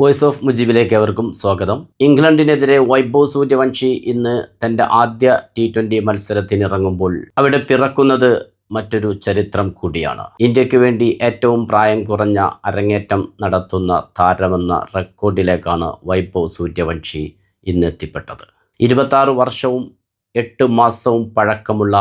Voice of മുജീബിലേക്ക് അവർക്കും സ്വാഗതം. ഇംഗ്ലണ്ടിനെതിരെ വൈഭവ് സൂര്യവംശി ഇന്ന് തൻ്റെ ആദ്യ T20 മത്സരത്തിനിറങ്ങുമ്പോൾ അവിടെ പിറക്കുന്നത് മറ്റൊരു ചരിത്രം കൂടിയാണ്. ഇന്ത്യക്ക് വേണ്ടി ഏറ്റവും പ്രായം കുറഞ്ഞ അരങ്ങേറ്റം നടത്തുന്ന താരമെന്ന റെക്കോർഡിലേക്കാണ് വൈഭവ് സൂര്യവംശി ഇന്ന് എത്തിപ്പെട്ടത്. 26 വർഷവും 8 മാസവും പഴക്കമുള്ള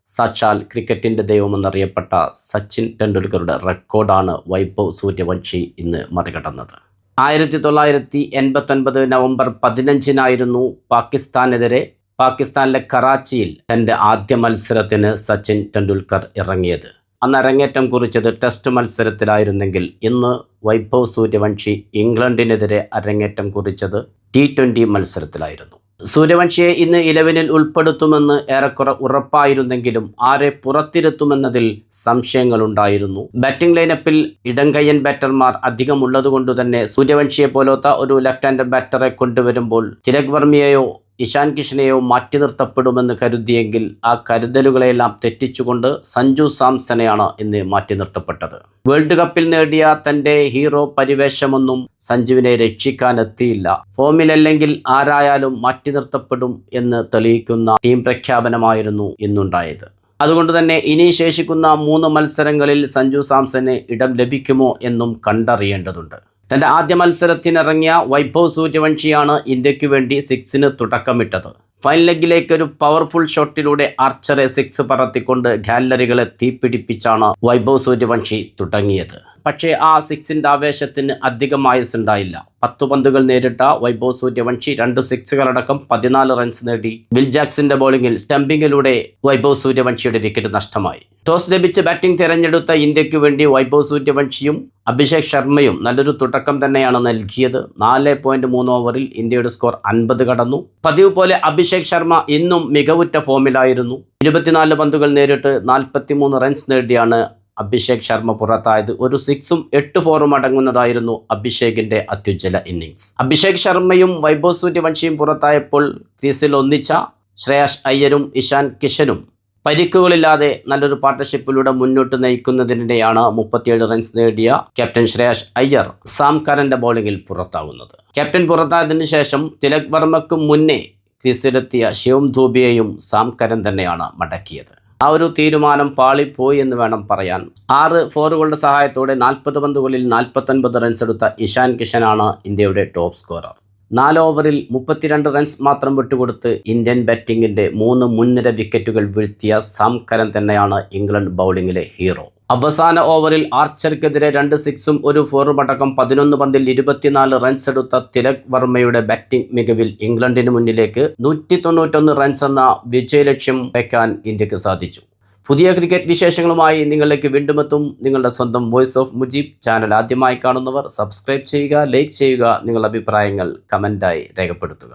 സാക്ഷാൽ ക്രിക്കറ്റിൻ്റെ ദൈവമെന്നറിയപ്പെട്ട സച്ചിൻ ടെണ്ടുൽക്കറുടെ റെക്കോർഡാണ് വൈഭവ് സൂര്യവംശി ഇന്ന് മറികടന്നത്. 1989 നവംബർ 15 പാകിസ്ഥാനെതിരെ പാകിസ്ഥാനിലെ കറാച്ചിയിൽ തൻ്റെ ആദ്യ മത്സരത്തിന് സച്ചിൻ ടെണ്ടുൽക്കർ ഇറങ്ങിയത്. അന്ന് അരങ്ങേറ്റം കുറിച്ചത് ടെസ്റ്റ് മത്സരത്തിലായിരുന്നെങ്കിൽ ഇന്ന് വൈഭവ് സൂര്യവംശി ഇംഗ്ലണ്ടിനെതിരെ അരങ്ങേറ്റം കുറിച്ചത് T20 മത്സരത്തിലായിരുന്നു. സൂര്യവംശിയെ ഇന്ന് 11-ൽ ഉൾപ്പെടുത്തുമെന്ന് ഏറെക്കുറെ ഉറപ്പായിരുന്നെങ്കിലും ആരെ പുറത്തിരുത്തുമെന്നതിൽ സംശയങ്ങളുണ്ടായിരുന്നു. ബാറ്റിംഗ് ലൈനപ്പിൽ ഇടംകയ്യൻ ബാറ്റർമാർ അധികമുള്ളതുകൊണ്ടു തന്നെ സൂര്യവംശിയെ പോലത്തെ ഒരു ലെഫ്റ്റ് ഹാൻഡ് ബാറ്ററെ കൊണ്ടുവരുമ്പോൾ തിലക് വർമ്മയെയോ ഇഷാൻ കിഷനെയോ മാറ്റി നിർത്തപ്പെടുമെന്ന് കരുതിയെങ്കിൽ ആ കരുതലുകളെല്ലാം തെറ്റിച്ചുകൊണ്ട് സഞ്ജു സാംസണെയാണ് ഇന്ന് മാറ്റി നിർത്തപ്പെട്ടത്. വേൾഡ് കപ്പിൽ നേടിയ തൻ്റെ ഹീറോ പരിവേഷമൊന്നും സഞ്ജുവിനെ രക്ഷിക്കാനെത്തിയില്ല. ഫോമിലല്ലെങ്കിൽ ആരായാലും മാറ്റി നിർത്തപ്പെടും എന്ന് തെളിയിക്കുന്ന ടീം പ്രഖ്യാപനമായിരുന്നു ഇന്നുണ്ടായത്. അതുകൊണ്ട് തന്നെ ഇനി ശേഷിക്കുന്ന 3 മത്സരങ്ങളിൽ സഞ്ജു സാംസന് ഇടം ലഭിക്കുമോ എന്നും കണ്ടറിയേണ്ടതുണ്ട്. തൻ്റെ ആദ്യ മത്സരത്തിനിറങ്ങിയ വൈഭവ് സൂര്യവംശിയാണ് ഇന്ത്യക്ക് വേണ്ടി 6-ന് തുടക്കമിട്ടത്. ഫൈനൽ ലെഗിലേക്ക് ഒരു പവർഫുൾ ഷോട്ടിലൂടെ ആർച്ചറെ 6 പറത്തിക്കൊണ്ട് ഗാലറികളെ തീപിടിപ്പിച്ചാണ് വൈഭവ് സൂര്യവംശി തുടങ്ങിയത്. പക്ഷേ ആ 6ൻ്റെ ആവേശത്തിന് അധികം ആയുസ്സുണ്ടായില്ല. 10 പന്തുകൾ നേരിട്ട വൈഭവ് സൂര്യവംശി 2 6കളടക്കം 14 റൺസ് നേടി. വിൽ ജാക്സിന്റെ ബോളിംഗിൽ സ്റ്റംപിങ്ങിലൂടെ വൈഭവ് സൂര്യവംശിയുടെ വിക്കറ്റ് നഷ്ടമായി. ടോസ് ലഭിച്ച് ബാറ്റിംഗ് തിരഞ്ഞെടുത്ത ഇന്ത്യക്ക് വേണ്ടി വൈഭവ് സൂര്യവംശിയും അഭിഷേക് ശർമ്മയും നല്ലൊരു തുടക്കം തന്നെയാണ് നൽകിയത്. 4.3 ഓവറിൽ ഇന്ത്യയുടെ സ്കോർ 50 കടന്നു. പതിവ് പോലെ അഭിഷേക് ശർമ്മ ഇന്നും മികവുറ്റ ഫോമിലായിരുന്നു. 24 പന്തുകൾ നേരിട്ട് 43 റൺസ് നേടിയാണ് അഭിഷേക് ശർമ്മ പുറത്തായത്. ഒരു 6ഉം 8 4ഉം അടങ്ങുന്നതായിരുന്നു അഭിഷേകിന്റെ അത്യുജ്വല ഇന്നിങ്സ്. അഭിഷേക് ശർമ്മയും വൈഭവ് സൂര്യവംശിയും പുറത്തായപ്പോൾ ക്രീസിൽ ഒന്നിച്ച ശ്രേയസ് അയ്യരും ഇഷാൻ കിഷനും പരിക്കുകളില്ലാതെ നല്ലൊരു പാർട്ണർഷിപ്പിലൂടെ മുന്നോട്ട് നയിക്കുന്നതിനിടെയാണ് 37 റൺസ് നേടിയ ക്യാപ്റ്റൻ ശ്രേയസ് അയ്യർ സാം കരന്റെ ബോളിംഗിൽ പുറത്താകുന്നത്. ക്യാപ്റ്റൻ പുറത്തായതിനു ശേഷം തിലക് വർമ്മയ്ക്ക് മുന്നേ ക്രീസിലെത്തിയ ശിവം ധൂബിയെയും സാം കരൻ തന്നെയാണ് മടക്കിയത്. ആ ഒരു തീരുമാനം പാളിപ്പോയി എന്ന് വേണം പറയാൻ. 6 4കളുടെ സഹായത്തോടെ 40 പന്തുകളിൽ 49 റൺസ് എടുത്ത ഇഷാൻ കിഷനാണ് ഇന്ത്യയുടെ ടോപ്പ് സ്കോറർ. 4 ഓവറിൽ 32 റൺസ് മാത്രം വിട്ടുകൊടുത്ത് ഇന്ത്യൻ ബാറ്റിംഗിന്റെ 3 മുൻനിര വിക്കറ്റുകൾ വീഴ്ത്തിയ സാം കരൻ തന്നെയാണ് ഇംഗ്ലണ്ട് ബൗളിംഗിലെ ഹീറോ. അവസാന ഓവറിൽ ആർച്ചർക്കെതിരെ 2 6ഉം 1 4ഉം അടക്കം 11 പന്തിൽ 24 റൺസ് എടുത്ത തിലക് വർമ്മയുടെ ബാറ്റിംഗ് മികവിൽ ഇംഗ്ലണ്ടിന് മുന്നിലേക്ക് 191 റൺസ് എന്ന വിജയലക്ഷ്യം വയ്ക്കാൻ ഇന്ത്യക്ക് സാധിച്ചു. പുതിയ ക്രിക്കറ്റ് വിശേഷങ്ങളുമായി നിങ്ങളിലേക്ക് വീണ്ടും എത്തും നിങ്ങളുടെ സ്വന്തം വോയിസ് ഓഫ് മുജീബ്. ചാനൽ ആദ്യമായി കാണുന്നവർ സബ്സ്ക്രൈബ് ചെയ്യുക, ലൈക്ക് ചെയ്യുക, നിങ്ങളുടെ അഭിപ്രായങ്ങൾ കമൻ്റായി രേഖപ്പെടുത്തുക.